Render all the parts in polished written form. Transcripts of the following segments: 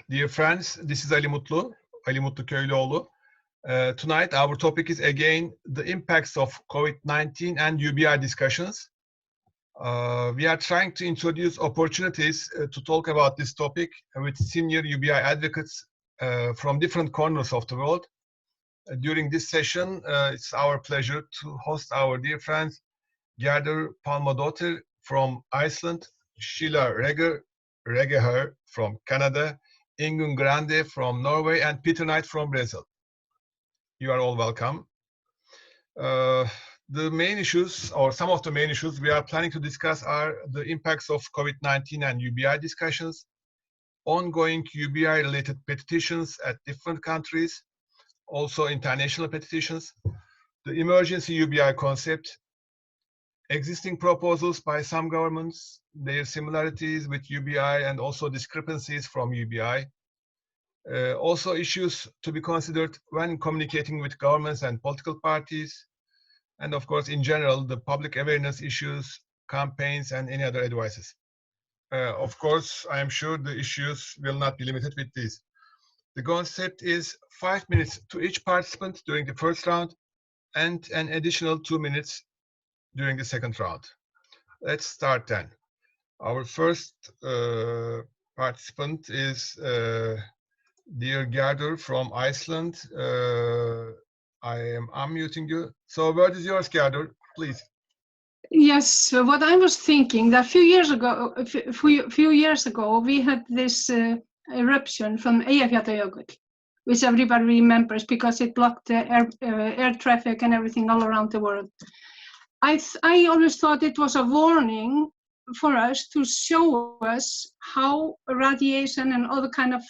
Dear friends, this is Mutlu Köylüoğlu. Tonight our topic is again the impacts of Covid-19 and UBI discussions. We are trying to introduce opportunities to talk about this topic with senior UBI advocates from different corners of the world. During this session, it's our pleasure to host our dear friends Gerdur Palmadottir from Iceland, Sheila Regehr from Canada, Ingunn Grande from Norway, and Peter Knight from Brazil. You are all welcome. The main issues, or some of the main issues we are planning to discuss, are the impacts of COVID-19 and UBI discussions, ongoing UBI-related petitions at different countries, also international petitions, the emergency UBI concept, existing proposals by some governments, their similarities with UBI, and also discrepancies from UBI. Also issues to be considered when communicating with governments and political parties, and of course, in general, the public awareness issues, campaigns, and any other advices. Of course, I am sure the issues will not be limited with these. The concept is 5 minutes to each participant during the first round, and an additional 2 minutes during the second round. Let's start then. Our first participant is dear Gerdur from Iceland. I am unmuting you. So word is yours, Gerdur, please. Yes, so what I was thinking that a few years ago, we had this eruption from Eyjafjallajökull, which everybody remembers because it blocked the air traffic and everything all around the world. I always thought it was a warning for us to show us how radiation and other kind of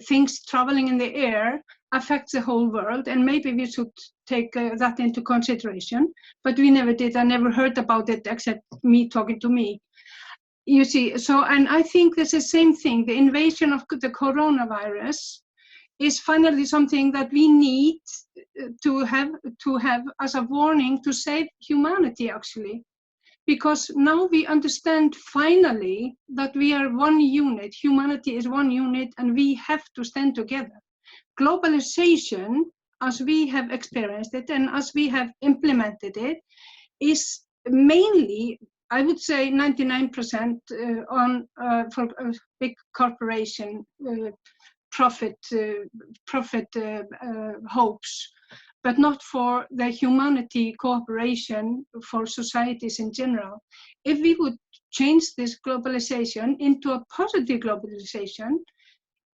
things traveling in the air affects the whole world, and maybe we should take that into consideration. But we never did. I never heard about it except me talking to me. You see, so, and I think this is the same thing. The invasion of the coronavirus is finally something that we need to have as a warning to save humanity, actually. Because now we understand finally that we are one unit, humanity is one unit, and we have to stand together. Globalization, as we have experienced it and as we have implemented it, is mainly, I would say 99% for big corporation profit hopes, but not for the humanity cooperation for societies in general. If we would change this globalization into a positive globalization,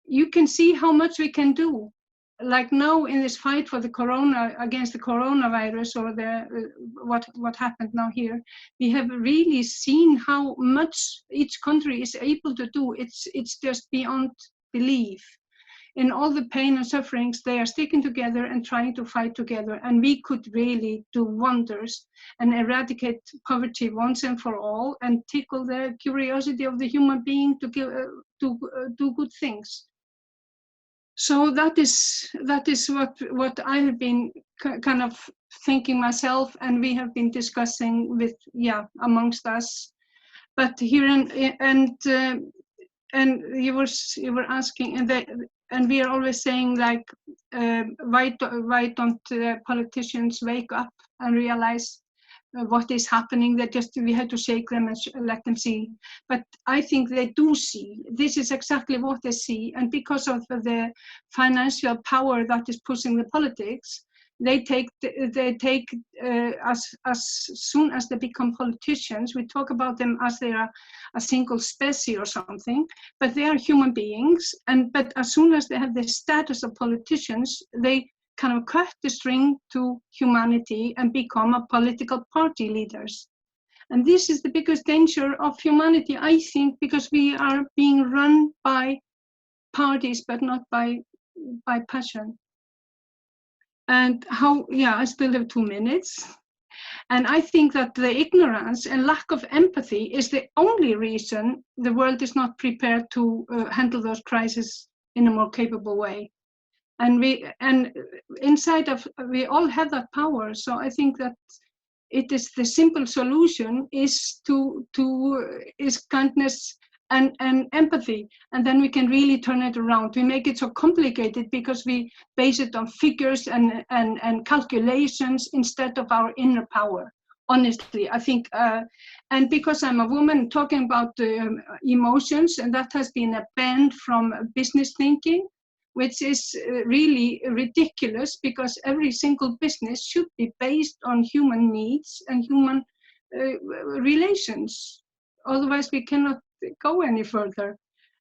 you can see how much we can do. Like now in this fight for the against the coronavirus, or what happened now here, we have really seen how much each country is able to do. It's just beyond belief. In all the pain and sufferings, they are sticking together and trying to fight together. And we could really do wonders and eradicate poverty once and for all, and tickle the curiosity of the human being to do good things. So that is what I have been kind of thinking myself, and we have been discussing with amongst us. But here and you were asking, and we are always saying, like, why don't politicians wake up and realize what is happening? That just we have to shake them and let them see. But I think they do see. This is exactly what they see, and because of the financial power that is pushing the politics, they take as soon as they become politicians. We talk about them as they are a single species or something, but they are human beings. But as soon as they have the status of politicians, they kind of cut the string to humanity and become a political party leaders. And this is the biggest danger of humanity, I think, because we are being run by parties, but not by passion. And I still have 2 minutes. And I think that the ignorance and lack of empathy is the only reason the world is not prepared to handle those crises in a more capable way. And we all have that power. So I think that it is the simple solution is kindness and empathy, and then we can really turn it around. We make it so complicated because we base it on figures and calculations instead of our inner power. Honestly, I think, and because I'm a woman talking about emotions, and that has been banned from business thinking, which is really ridiculous, because every single business should be based on human needs and human relations. Otherwise, we cannot go any further.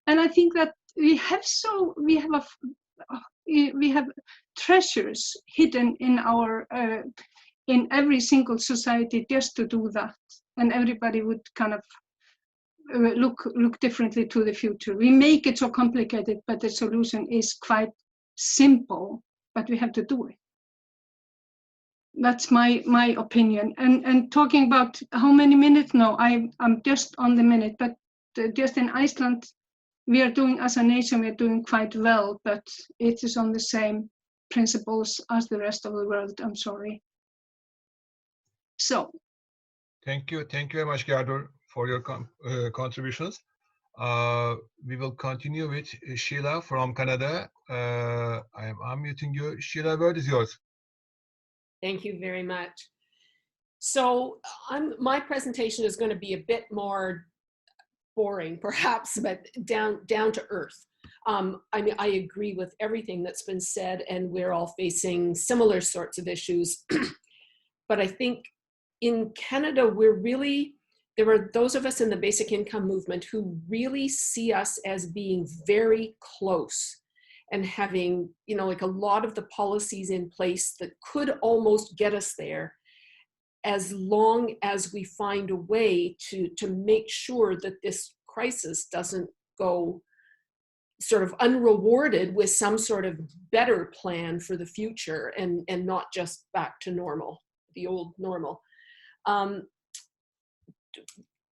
And I think that we have treasures hidden in our in every single society just to do that, and everybody would kind of look differently to the future. We make it so complicated, but the solution is quite simple, but we have to do it. That's my opinion. And talking about how many minutes now, I'm just on the minute, but just in Iceland, we are doing, as a nation, we're doing quite well, but it is on the same principles as the rest of the world, I'm sorry. So. Thank you very much, Gerdur, for your contributions. We will continue with Sheila from Canada. I am unmuting you. Sheila, word is yours. Thank you very much. So my presentation is going to be a bit more boring, perhaps, but down to earth. I mean, I agree with everything that's been said, and we're all facing similar sorts of issues. But I think in Canada, there are those of us in the basic income movement who really see us as being very close and having, like a lot of the policies in place that could almost get us there, as long as we find a way to make sure that this crisis doesn't go sort of unrewarded with some sort of better plan for the future, and not just back to normal, the old normal.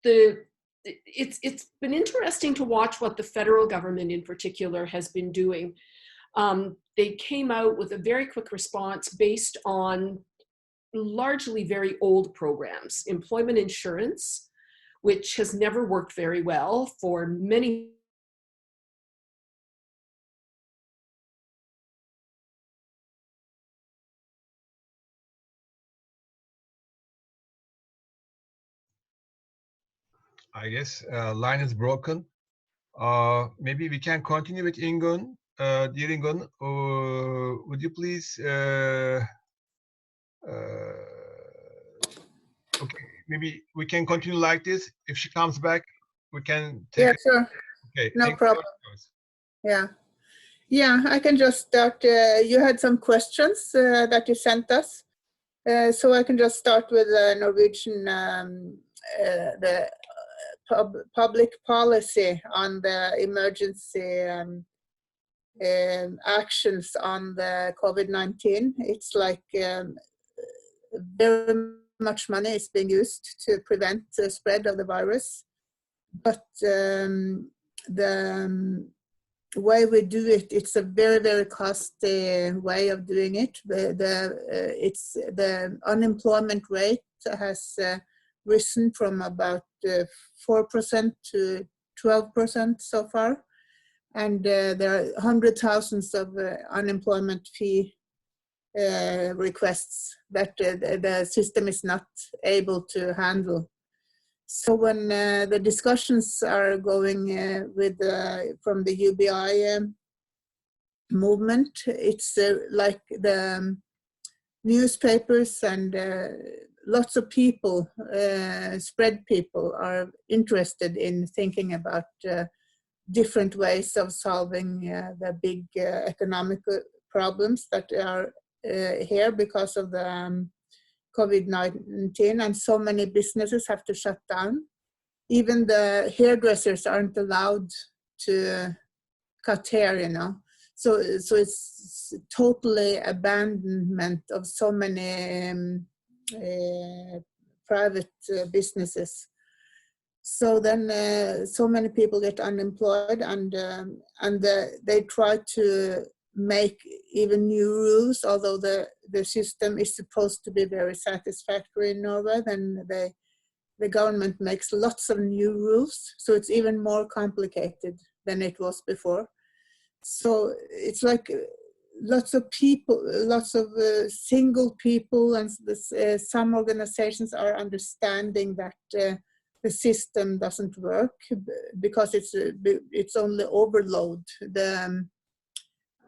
It's been interesting to watch what the federal government in particular has been doing. They came out with a very quick response based on largely very old programs. Employment insurance, which has never worked very well for many. I guess line is broken. Maybe we can continue with Ingunn. Dear Ingunn, would you please, okay, maybe we can continue like this. If she comes back, we can take it. Sure. Okay, no problem. Yeah, I can just start. You had some questions that you sent us. So I can just start with Norwegian, the public policy on the emergency actions on the COVID-19. It's like very much money is being used to prevent the spread of the virus. But the way we do it, it's a very, very costly way of doing it. The unemployment rate has risen from about 4% to 12% so far. And there are hundreds of thousands of unemployment fee requests that the system is not able to handle. So when the discussions are going from the UBI movement, it's like the newspapers and lots of people, spread people, are interested in thinking about different ways of solving the big economic problems that are here because of the COVID-19, and so many businesses have to shut down. Even the hairdressers aren't allowed to cut hair, So it's totally abandonment of so many private businesses. So then so many people get unemployed, and they try to make even new rules, although the system is supposed to be very satisfactory in Norway. Then they the government makes lots of new rules, so it's even more complicated than it was before. So it's like lots of people, lots of single people, and this, some organizations are understanding that the system doesn't work because it's only overload. The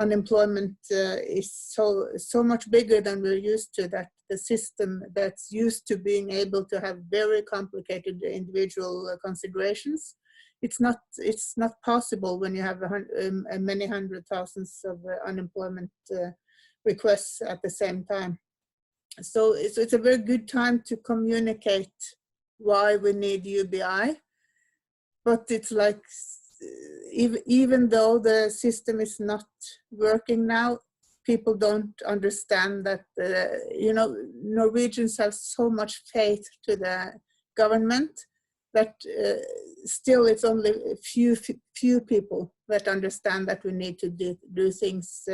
unemployment is so much bigger than we're used to, that the system that's used to being able to have very complicated individual considerations, it's not possible when you have many hundred thousands of unemployment requests at the same time. So it's a very good time to communicate why we need UBI, but it's like, even though the system is not working now, people don't understand that, you know, Norwegians have so much faith to the government that still it's only a few people that understand that we need to do things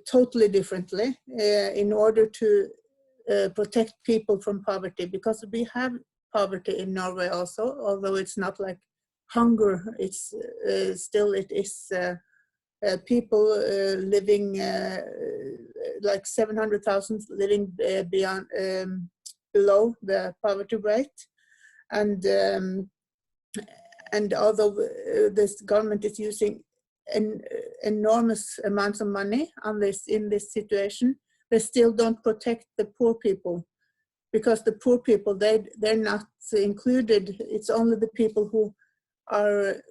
totally differently in order to protect people from poverty, because we have poverty in Norway also, although it's not like hunger. It's still, it is people living like 700,000 living beyond below the poverty rate, and although this government is using enormous amounts of money on this in this situation, they still don't protect the poor people, because the poor people, they're not included. It's only the people who are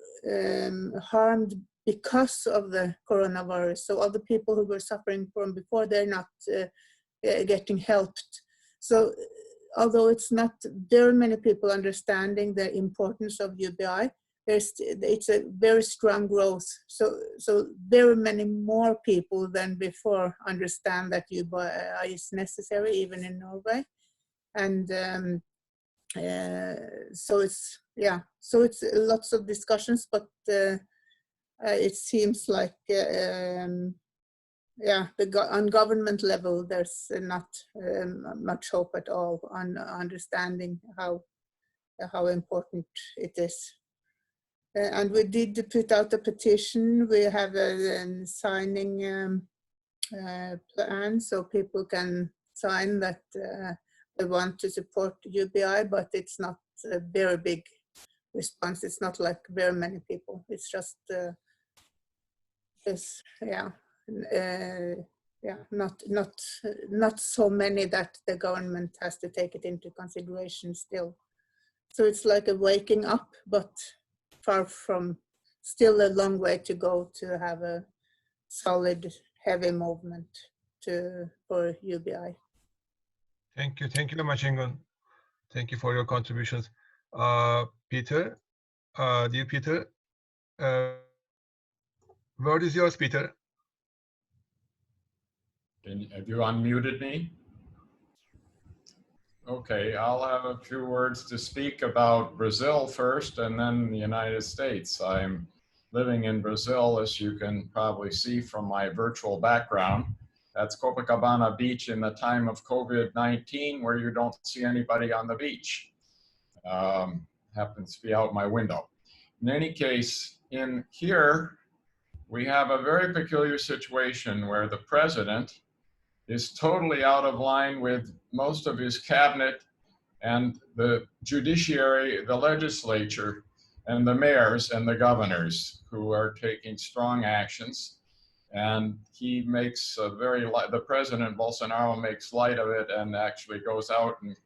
harmed because of the coronavirus. So all the people who were suffering from before, they're not getting helped. So although it's not very many people understanding the importance of UBI, it's a very strong growth. So very many more people than before understand that UBI is necessary, even in Norway. And so it's, yeah, so it's lots of discussions, but it seems like, yeah, on government level, there's not much hope at all on understanding how important it is. And we did put out a petition. We have a signing plan, so people can sign that they want to support UBI, but it's not a very big response. It's not like very many people. It's just, not so many that the government has to take it into consideration still. So it's like a waking up, but far from, still a long way to go to have a solid, heavy movement for UBI. Thank you very much, Ingunn. Thank you for your contributions. Peter, dear Peter, word is yours, Peter. Have you unmuted me? Okay, I'll have a few words to speak about Brazil first, and then the United States. I'm living in Brazil, as you can probably see from my virtual background. That's Copacabana Beach in the time of COVID-19, where you don't see anybody on the beach. Happens to be out my window. In any case, in here, we have a very peculiar situation where the president is totally out of line with most of his cabinet and the judiciary, the legislature, and the mayors and the governors who are taking strong actions. And he makes the president, Bolsonaro, makes light of it and actually goes out and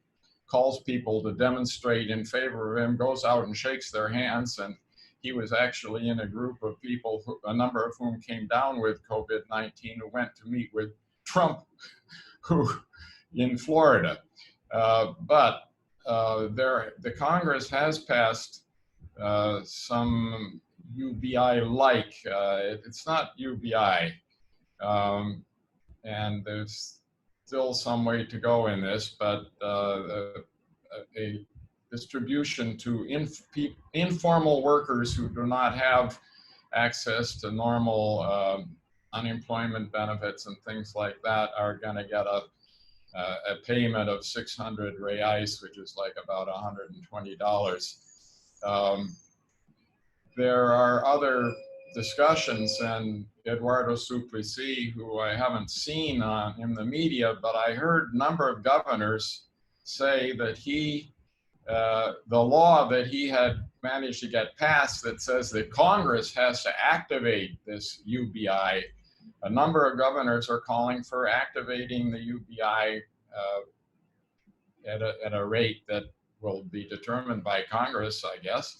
calls people to demonstrate in favor of him, goes out and shakes their hands. And he was actually in a group of people, a number of whom came down with COVID-19, who went to meet with Trump, who in Florida. But the Congress has passed some UBI-like. It's not UBI, and there's still some way to go in this, but a distribution to informal workers who do not have access to normal unemployment benefits and things like that are going to get a payment of 600 reais, which is like about $120. There are other discussions, and Eduardo Suplicy, who I haven't seen in the media, but I heard a number of governors say that the law that he had managed to get passed that says that Congress has to activate this UBI. A number of governors are calling for activating the UBI at a rate that will be determined by Congress, I guess.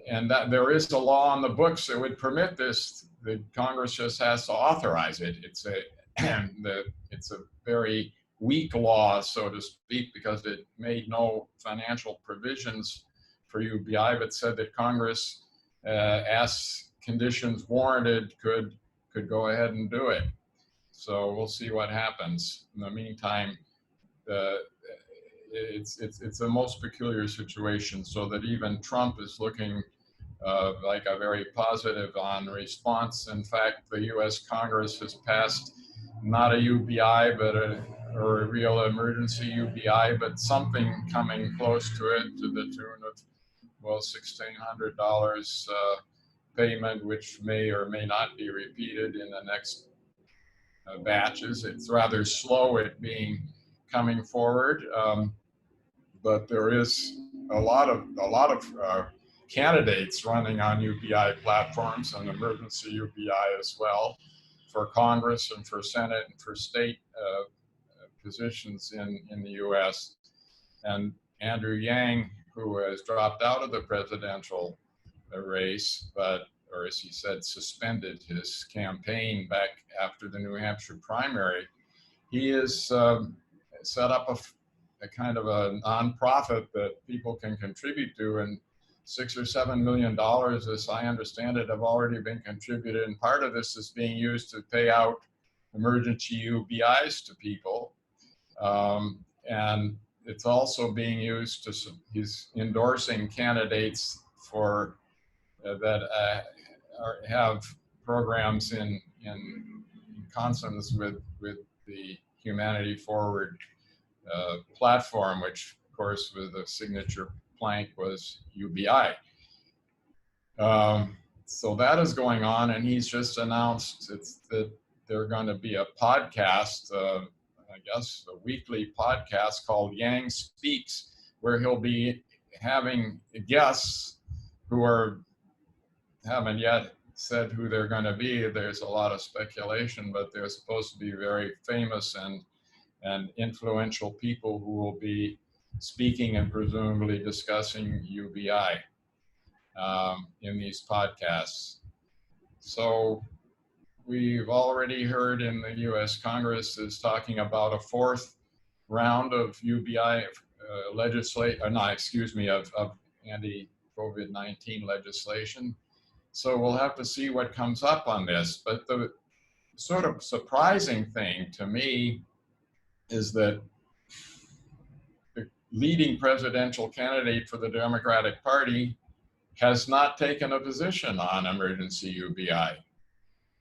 And that there is a law on the books that would permit this. The Congress just has to authorize it. It's a very weak law, so to speak, because it made no financial provisions for UBI, but said that Congress, as conditions warranted, could go ahead and do it. So we'll see what happens. In the meantime, it's a most peculiar situation, so that even Trump is looking like a very positive on response. In fact, the U.S. Congress has passed not a UBI, but a real emergency UBI, but something coming close to it, to the tune of, well, $1,600 payment, which may or may not be repeated in the next batches. It's rather slow at coming forward, but there is a lot of candidates running on UBI platforms and emergency UBI as well, for Congress and for Senate and for state positions in the U.S. And Andrew Yang, who has dropped out of the presidential race, or as he said, suspended his campaign back after the New Hampshire primary, he has set up a kind of a nonprofit that people can contribute to, and $6 or $7 million, as I understand it, have already been contributed. And part of this is being used to pay out emergency UBIs to people. And it's also being used to, he's endorsing candidates for that have programs in consonance with the Humanity Forward platform, which of course with the signature plank was UBI. So that is going on, and he's just announced that they're going to be a podcast, I guess a weekly podcast called Yang Speaks, where he'll be having guests who haven't yet said who they're going to be. There's a lot of speculation, but they're supposed to be very famous and influential people who will be speaking and presumably discussing UBI in these podcasts. So we've already heard in the U.S. Congress is talking about a fourth round of UBI of anti-COVID-19 legislation. So we'll have to see what comes up on this. But the sort of surprising thing to me is that the leading presidential candidate for the Democratic Party has not taken a position on emergency UBI.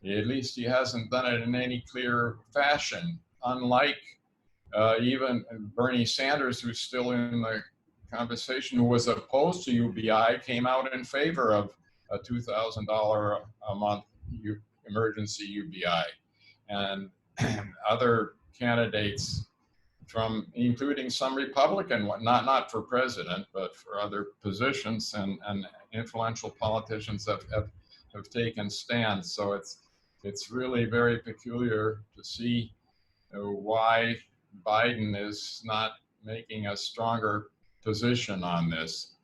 At least he hasn't done it in any clear fashion, unlike even Bernie Sanders, who's still in the conversation, who was opposed to UBI, came out in favor of a $2,000 a month emergency UBI. And other candidates including some Republican, not for president, but for other positions, and influential politicians have taken stands. So it's really very peculiar to see why Biden is not making a stronger position on this.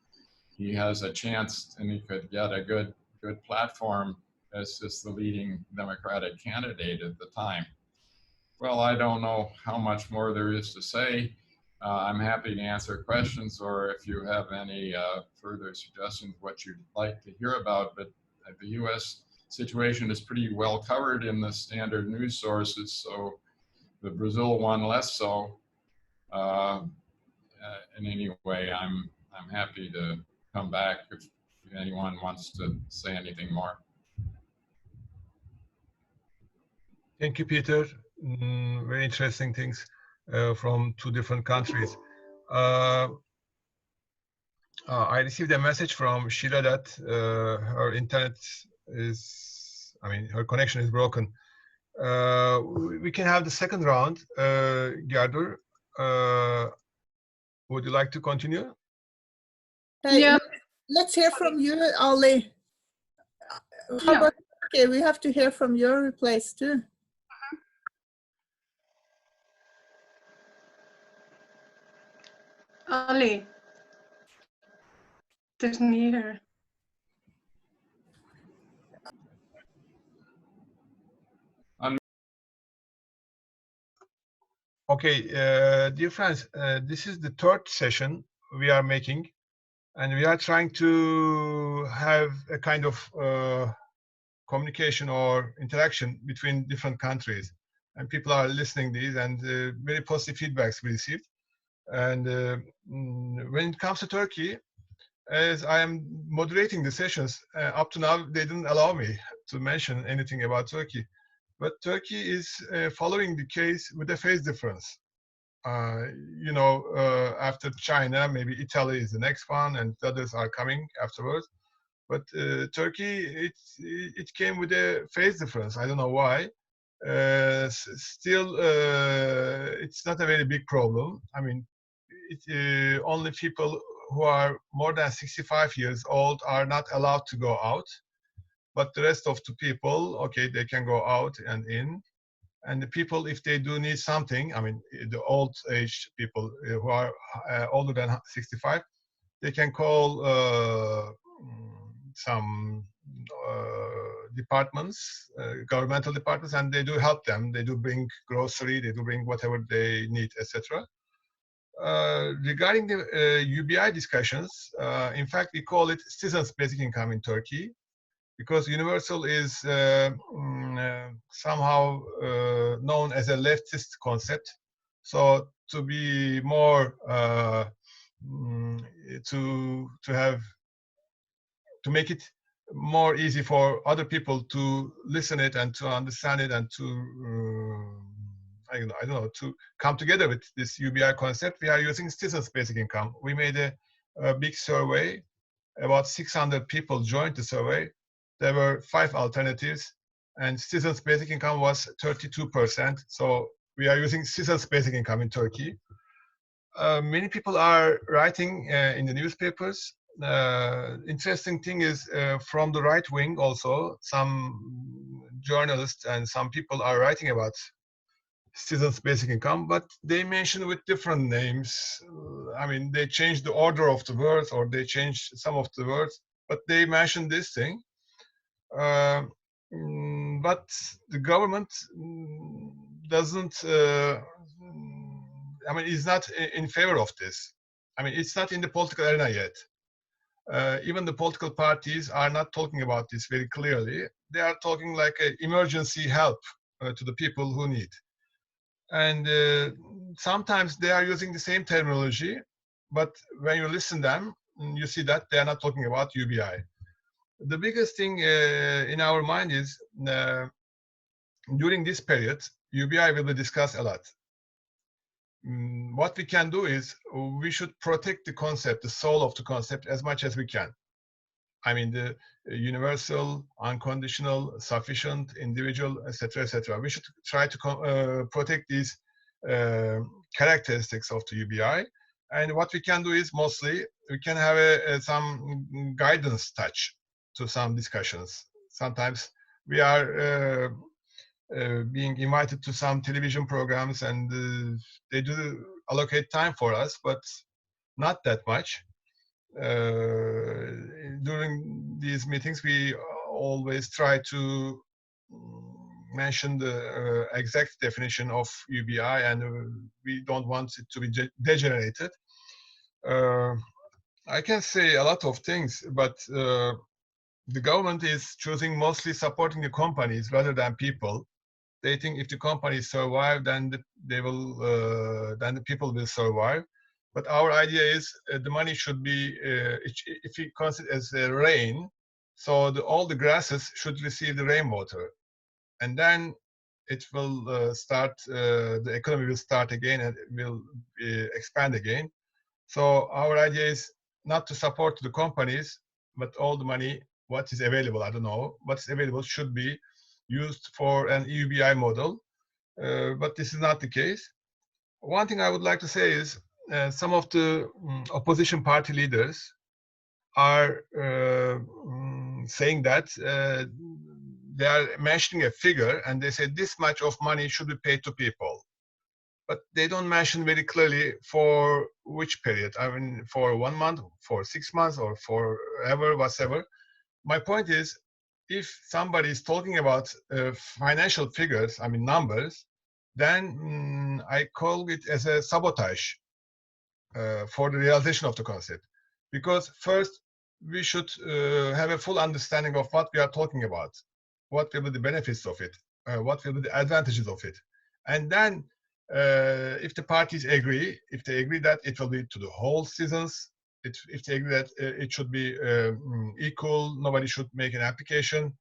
He has a chance, and he could get a good platform as just the leading Democratic candidate at the time. Well, I don't know how much more there is to say. I'm happy to answer questions, or if you have any further suggestions what you'd like to hear about. But the U.S. situation is pretty well covered in the standard news sources, so the Brazil one less so. In any way, I'm happy to come back if anyone wants to say anything more. Thank you, Peter. very interesting things from 2 different countries. I received a message from Sheila that her internet is, her connection is broken. We can have the second round. Gerdur, would you like to continue? Yeah. Let's hear from you, Ali. How about, okay, we have to hear from your place too. Ali doesn't hear. Okay, dear friends, this is the 3rd session we are making, and we are trying to have a kind of communication or interaction between different countries. And people are listening these, and very positive feedbacks we received. And when it comes to Turkey, as I am moderating the sessions, up to now, they didn't allow me to mention anything about Turkey. But Turkey is following the case with a phase difference. After China, maybe Italy is the next one, and the others are coming afterwards. But Turkey, it came with a phase difference. I don't know why. Still, it's not a very big problem. Only people who are more than 65 years old are not allowed to go out. But the rest of the people, okay, they can go out and in. And the people, if they do need something, the old age people who are older than 65, they can call some departments, governmental departments, and they do help them. They do bring grocery, they do bring whatever they need, etc. Regarding the UBI discussions, in fact, we call it citizens' basic income in Turkey, because universal is somehow known as a leftist concept. So to be more to make it more easy for other people to listen it and to understand it and to I don't know, to come together with this UBI concept, we are using citizens' basic income. We made a big survey. About 600 people joined the survey. There were 5 alternatives, and citizens' basic income was 32%. So we are using citizens' basic income in Turkey. Many people are writing in the newspapers. Interesting thing is from the right wing also, some journalists and some people are writing about citizens' basic income, but they mention with different names. They change the order of the words, or they change some of the words, but they mention this thing. But the government doesn't, is not in favor of this. It's not in the political arena yet. Even the political parties are not talking about this very clearly. They are talking like emergency help to the people who need. And sometimes they are using the same terminology, but when you listen to them, you see that they are not talking about UBI. The biggest thing in our mind is during this period, UBI will be discussed a lot. What we can do is we should protect the concept, the soul of the concept, as much as we can. The universal, unconditional, sufficient, individual, etc., etc. We should try to protect these characteristics of the UBI. And what we can do is mostly we can have some guidance touch to some discussions. Sometimes we are being invited to some television programs, and they do allocate time for us, but not that much. During these meetings, we always try to mention the exact definition of UBI, and we don't want it to be degenerated. I can say a lot of things, but the government is choosing mostly supporting the companies rather than people. They think if the companies survive, then then the people will survive. But our idea is the money should be, if we consider it as rain, so all the grasses should receive the rainwater. And then it will start, the economy will start again and it will expand again. So our idea is not to support the companies, but all the money, what is available, I don't know, what's available should be used for an UBI model. But this is not the case. One thing I would like to say is some of the opposition party leaders are saying that they are mentioning a figure and they say this much of money should be paid to people. But they don't mention very clearly for which period. I mean, for 1 month, for 6 months, or forever, whatever. My point is, if somebody is talking about financial figures, I mean numbers, then I call it as a sabotage for the realization of the concept. Because first, we should have a full understanding of what we are talking about. What will be the benefits of it? What will be the advantages of it? And then, if the parties agree, if they agree that it will be to the whole seasons, if they agree that it should be equal, nobody should make an application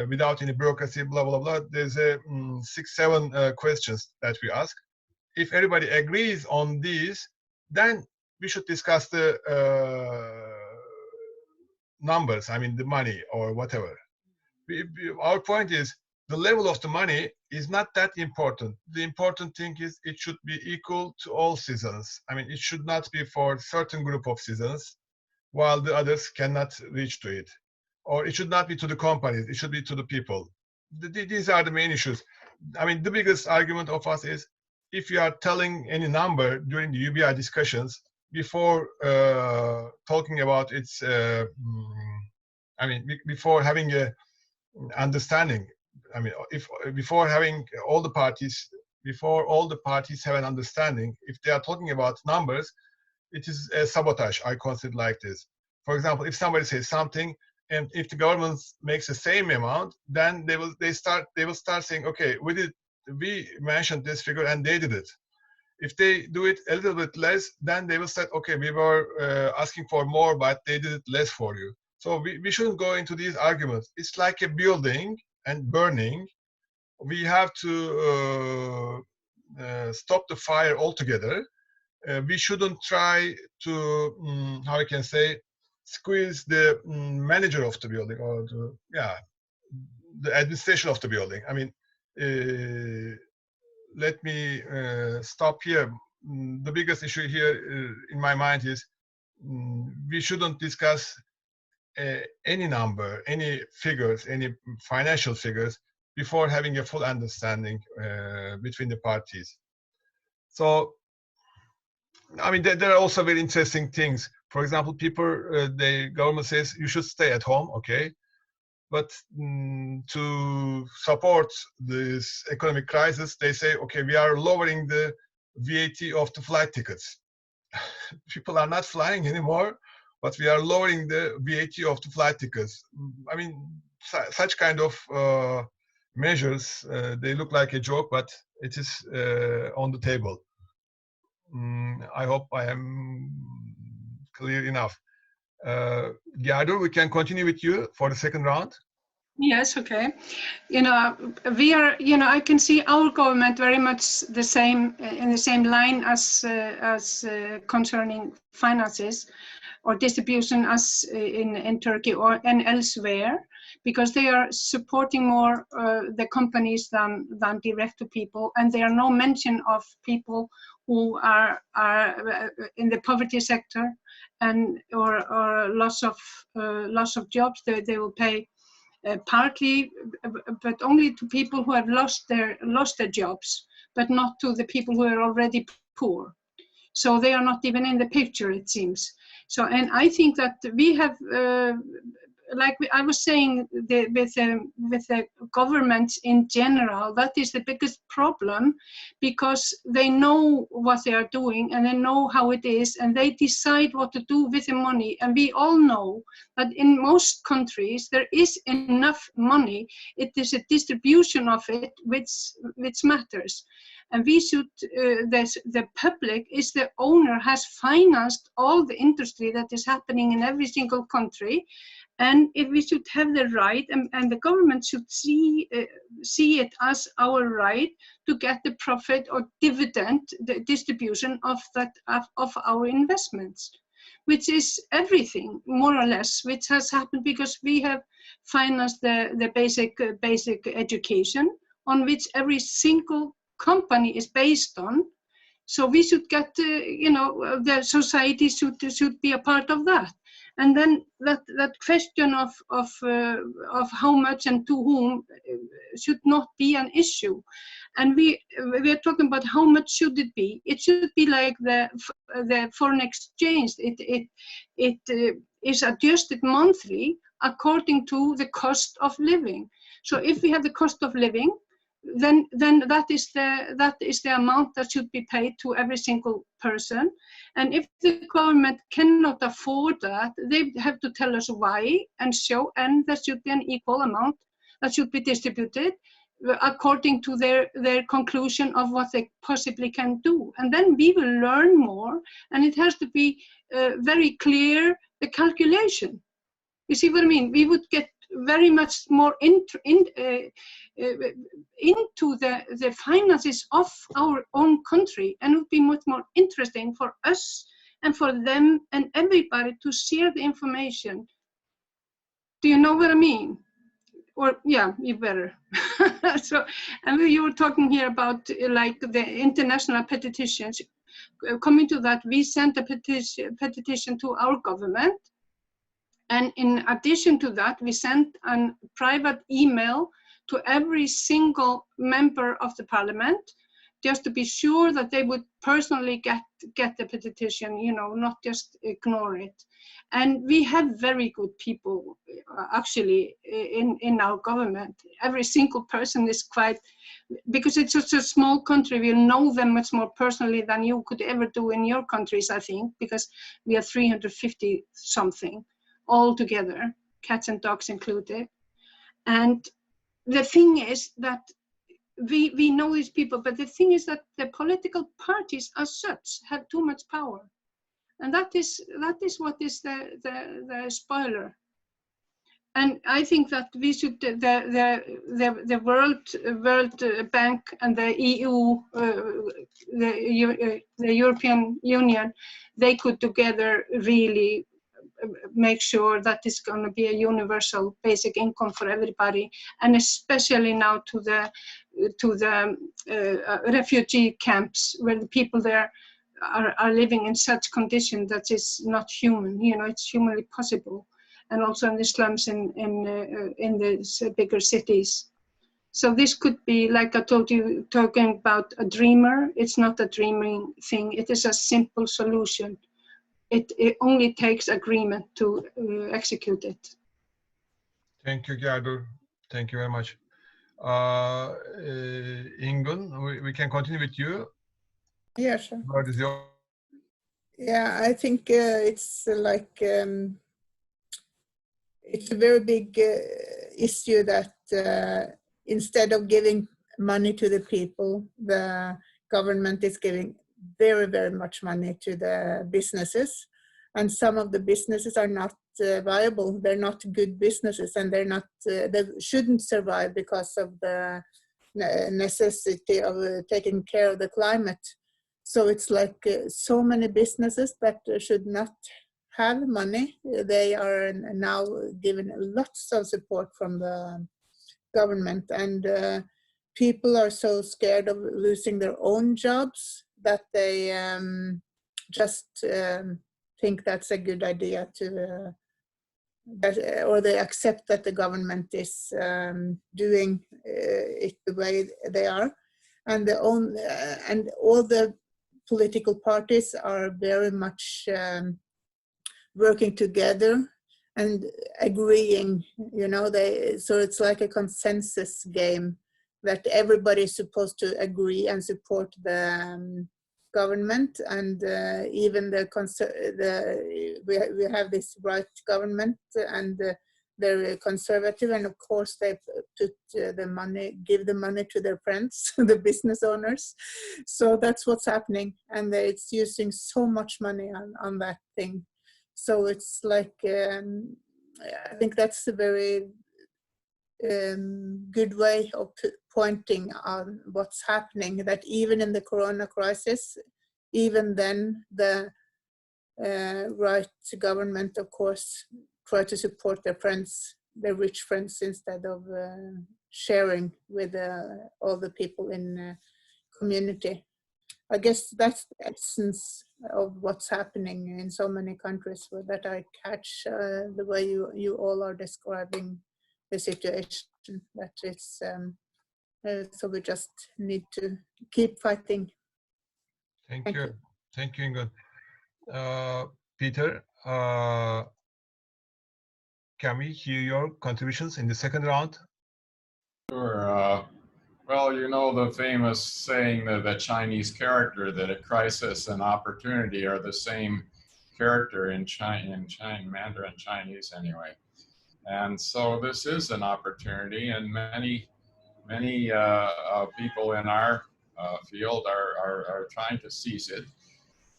without any bureaucracy, blah, blah, blah. There's 6, 7 questions that we ask. If everybody agrees on these, then we should discuss the numbers, I mean the money or whatever. Our point is the level of the money is not that important. The important thing is it should be equal to all seasons. I mean, it should not be for a certain group of seasons while the others cannot reach to it. Or it should not be to the companies, it should be to the people. These are the main issues. I mean, the biggest argument of us is if you are telling any number during the UBI discussions before talking about its, I mean, before having a understanding, I mean, if before having all the parties, before all the parties have an understanding, if they are talking about numbers, it is a sabotage. I consider like this. For example, if somebody says something, and if the government makes the same amount, then they will start saying, okay, we mentioned this figure and they did it. If they do it a little bit less, then they will say, okay, we were asking for more, but they did it less for you. So we shouldn't go into these arguments. It's like a building and burning. We have to stop the fire altogether. We shouldn't try to, how I can say, squeeze the manager of the building or the administration of the building. I mean, let me stop here. The biggest issue here in my mind is we shouldn't discuss any number, any figures, any financial figures before having a full understanding between the parties. So, I mean, there are also very interesting things. For example, the government says you should stay at home, okay? But to support this economic crisis, they say, okay, we are lowering the VAT of the flight tickets. People are not flying anymore, but we are lowering the VAT of the flight tickets. I mean, such kind of measures, they look like a joke, but it is on the table. I hope I am clear enough. Gerdur, we can continue with you for the second round. Yes, okay. You know, we are, you know, I can see our government very much the same, in the same line as concerning finances or distribution as in Turkey and elsewhere, because they are supporting more the companies than direct to people, and there are no mention of people who are in the poverty sector and or loss of jobs. They will pay partly, but only to people who have lost their jobs, but not to the people who are already poor. So they are not even in the picture, it seems. So, and I think that we have, like I was saying, with the governments in general, that is the biggest problem, because they know what they are doing and they know how it is, and they decide what to do with the money. And we all know that in most countries there is enough money. It is a distribution of it which matters. And we should, the public is the owner, has financed all the industry that is happening in every single country. And if we should have the right, and the government should see it as our right to get the profit or dividend, the distribution of our investments, which is everything more or less, which has happened because we have financed the basic education on which every single company is based on. So we should get, the society should be a part of that. And then that question of how much and to whom should not be an issue. And we are talking about how much should it be. It should be like the foreign exchange. It is adjusted monthly according to the cost of living. So if we have the cost of living, then that is the amount that should be paid to every single person. And if the government cannot afford that, they have to tell us why and show, and there should be an equal amount that should be distributed according to their conclusion of what they possibly can do. And then we will learn more, and it has to be very clear, the calculation. You see what I mean? We would get very much more into the finances of our own country, and it would be much more interesting for us and for them and everybody to share the information. Do you know what I mean? Or yeah, you better. So, and you were talking here about like the international petitions. Coming to that, we sent a petition to our government. And in addition to that, we sent a private email to every single member of the parliament, just to be sure that they would personally get the petition, not just ignore it. And we have very good people, actually, in our government. Every single person is quite, because it's such a small country, we'll know them much more personally than you could ever do in your countries, I think, because we are 350 something. All together, cats and dogs included. And the thing is that we know these people, but the thing is that the political parties as such have too much power. And that is what is the spoiler. And I think that we should, the World Bank and the EU, the European Union, they could together really make sure that it's going to be a universal basic income for everybody, and especially now to the refugee camps where the people there are living in such condition that is not human. It's humanly possible, and also in the slums in the bigger cities. So this could be, like I told you, talking about a dreamer. It's not a dreaming thing. It is a simple solution. It only takes agreement to execute it. Thank you, Gerdur. Thank you very much. Ingunn, we can continue with you. Yeah, sure. What is your? Yeah, I think it's like it's a very big issue that instead of giving money to the people, the government is giving very, very much money to the businesses, and some of the businesses are not viable. They're not good businesses, and they're not. They shouldn't survive because of the necessity of taking care of the climate. So it's like so many businesses that should not have money. They are now given lots of support from the government, and people are so scared of losing their own jobs that they just think that's a good idea to, or they accept that the government is doing it the way they are, and all the political parties are very much working together and agreeing. So it's like a consensus game that everybody is supposed to agree and support the government, and even we have this right government, and they're conservative, and of course they put give the money to their friends, the business owners. So that's what's happening, and it's using so much money on that thing. So it's like I think that's a very good way of pointing on what's happening, that even in the corona crisis, even then the right government, of course, try to support their friends, their rich friends, instead of sharing with all the people in the community. I guess that's the essence of what's happening in so many countries, that I catch the way you all are describing the situation, that it's so we just need to keep fighting. Thank you. Thank you, Ingunn. Peter, can we hear your contributions in the second round? Sure. Well, you know the famous saying that the Chinese character, that a crisis and opportunity are the same character in Mandarin Chinese anyway. And so this is an opportunity, and many people in our field are trying to seize it.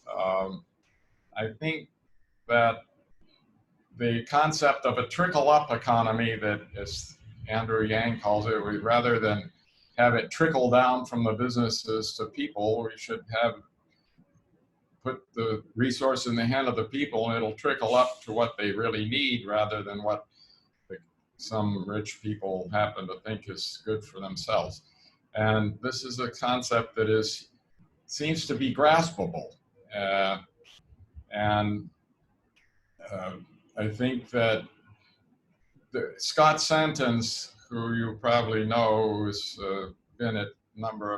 I think that the concept of a trickle-up economy, that as Andrew Yang calls it, rather than have it trickle down from the businesses to people, we should have put the resource in the hand of the people, and it'll trickle up to what they really need rather than what some rich people happen to think is good for themselves. And this is a concept that seems to be graspable. I think that Scott Sentence, who you probably know, who's been at a number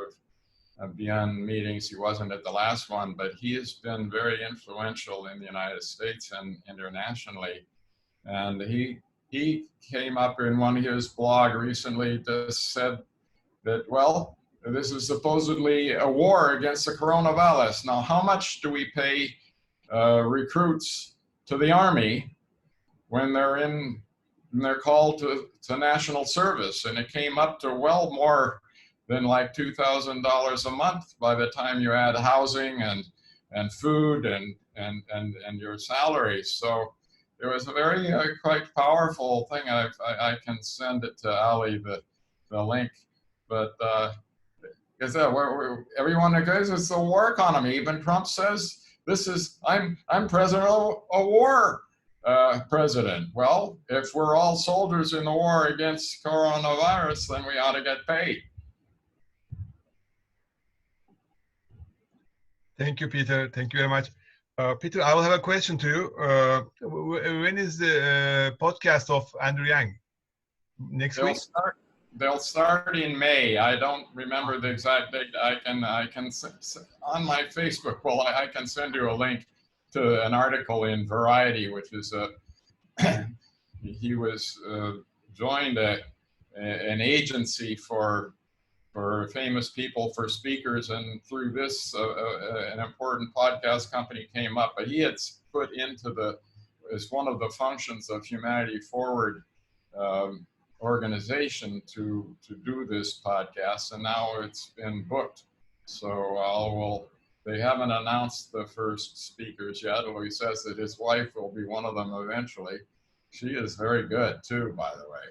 of Beyond meetings, he wasn't at the last one, but he has been very influential in the United States and internationally. And he came up in one of his blog recently, just said that, well, this is supposedly a war against the coronavirus. Now, how much do we pay recruits to the Army when they're called to national service? And it came up to well more than like $2,000 a month by the time you add housing and food and your salaries. So it was a very quite powerful thing. I can send it to Ali, the link, but is that where everyone agrees it's a war economy? Even Trump says I'm president of a war president. Well, if we're all soldiers in the war against coronavirus, then we ought to get paid. Thank you, Peter. Thank you very much. Peter, I will have a question to you. When is the podcast of Andrew Yang? Next week? They'll start in May. I don't remember the exact date. I can on my Facebook. Well, I can send you a link to an article in Variety, which is he was joined an agency for famous people, for speakers, and through this an important podcast company came up. But he had put into as one of the functions of Humanity Forward organization to do this podcast, and now it's been booked. So they haven't announced the first speakers yet, although he says that his wife will be one of them eventually. She is very good too, by the way,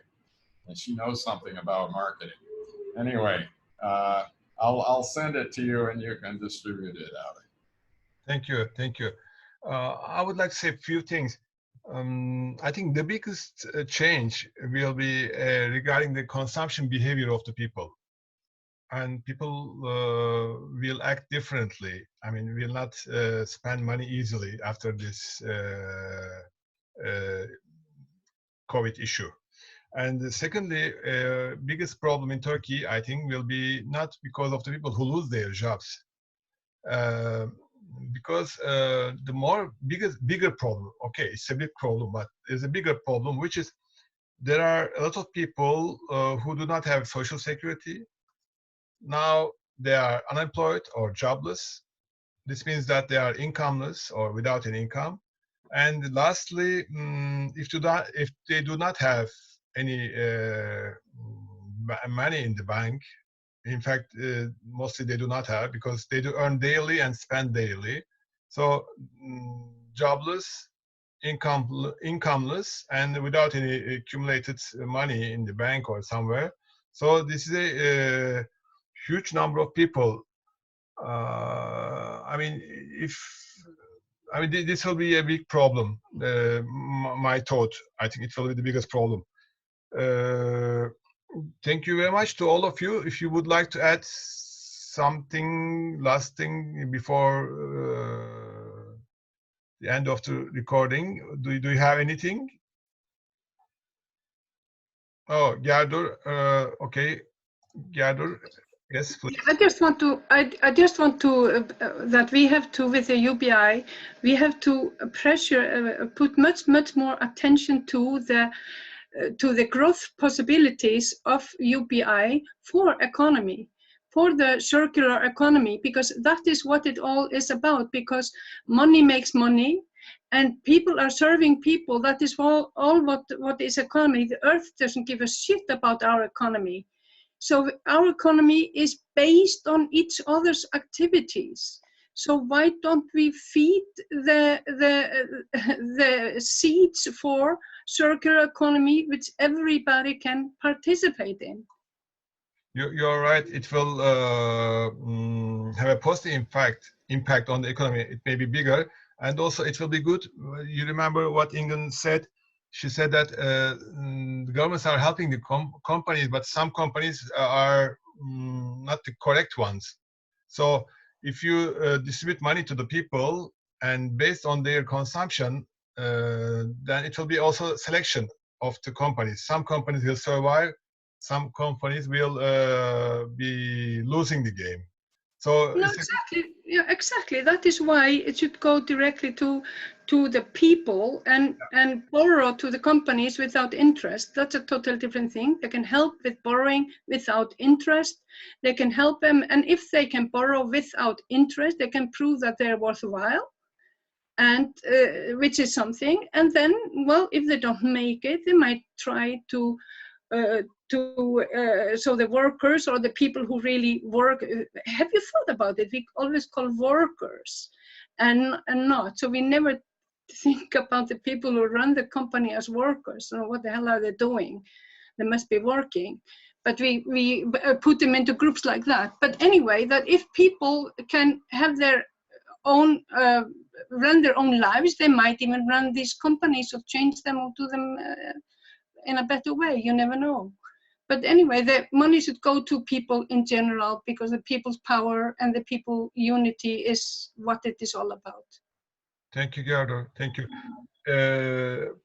and she knows something about marketing. Anyway, I'll send it to you and you can distribute it out. Thank you, thank you. I would like to say a few things. I think the biggest change will be regarding the consumption behavior of the people. And people will act differently. I mean, will not spend money easily after this COVID issue. And secondly, biggest problem in Turkey, I think, will be not because of the people who lose their jobs. Because the bigger problem, okay, it's a big problem, but there's a bigger problem, which is there are a lot of people who do not have social security. Now they are unemployed or jobless. This means that they are incomeless or without an income. And lastly, if they do not have any money in the bank, in fact, mostly they do not have, because they do earn daily and spend daily. So jobless, incomeless and without any accumulated money in the bank or somewhere. So this is a huge number of people. I mean, this will be a big problem. My thought, I think it will be the biggest problem. Thank you very much to all of you. If you would like to add something, last thing before the end of the recording, do you have anything? Oh, Gerdur, okay, Gerdur, yes, please. I just want to that we have to, with the UBI, we have to put much more attention to the growth possibilities of UBI for economy, for the circular economy, because that is what it all is about, because money makes money and people are serving people. That is all what is economy. The earth doesn't give a shit about our economy. So our economy is based on each other's activities. So why don't we feed the seeds for circular economy, which everybody can participate in? You're right. It will have a positive impact on the economy. It may be bigger, and also it will be good. You remember what Ingunn said? She said that the governments are helping the companies, but some companies are not the correct ones. So if you distribute money to the people and based on their consumption, then it will be also selection of the companies. Some companies will survive, some companies will be losing the game. So no, exactly. Yeah, exactly. That is why it should go directly to the people and borrow to the companies without interest. That's a totally different thing. They can help with borrowing without interest. They can help them, and if they can borrow without interest, they can prove that they're worthwhile, and which is something. And then, well, if they don't make it, they might try to so the workers or the people who really work, have you thought about it? We always call workers and not. So we never think about the people who run the company as workers. So what the hell are they doing? They must be working. But we put them into groups like that. But anyway, that if people can have their own, run their own lives, they might even run these companies or change them or do them in a better way. You never know. But anyway, the money should go to people in general, because the people's power and the people unity is what it is all about. Thank you, Gerdur. Thank you.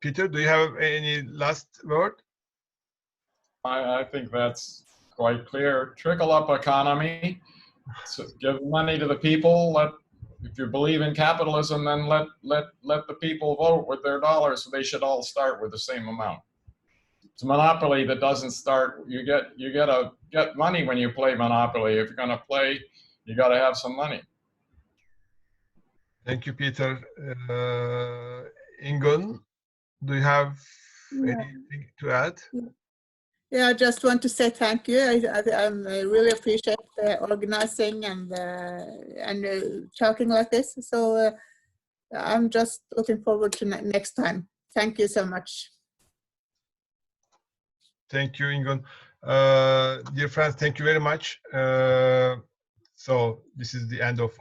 Peter, do you have any last word? I think that's quite clear. Trickle up economy. So give money to the people. If you believe in capitalism, then let the people vote with their dollars. So they should all start with the same amount. It's a monopoly that doesn't start. You get money when you play Monopoly. If you're going to play, you got to have some money. Thank you, Peter. Ingunn, do you have anything to add? Yeah, I just want to say thank you. I really appreciate the organizing and talking like this. So I'm just looking forward to next time. Thank you so much. Thank you, Ingunn. Dear friends, thank you very much. So this is the end of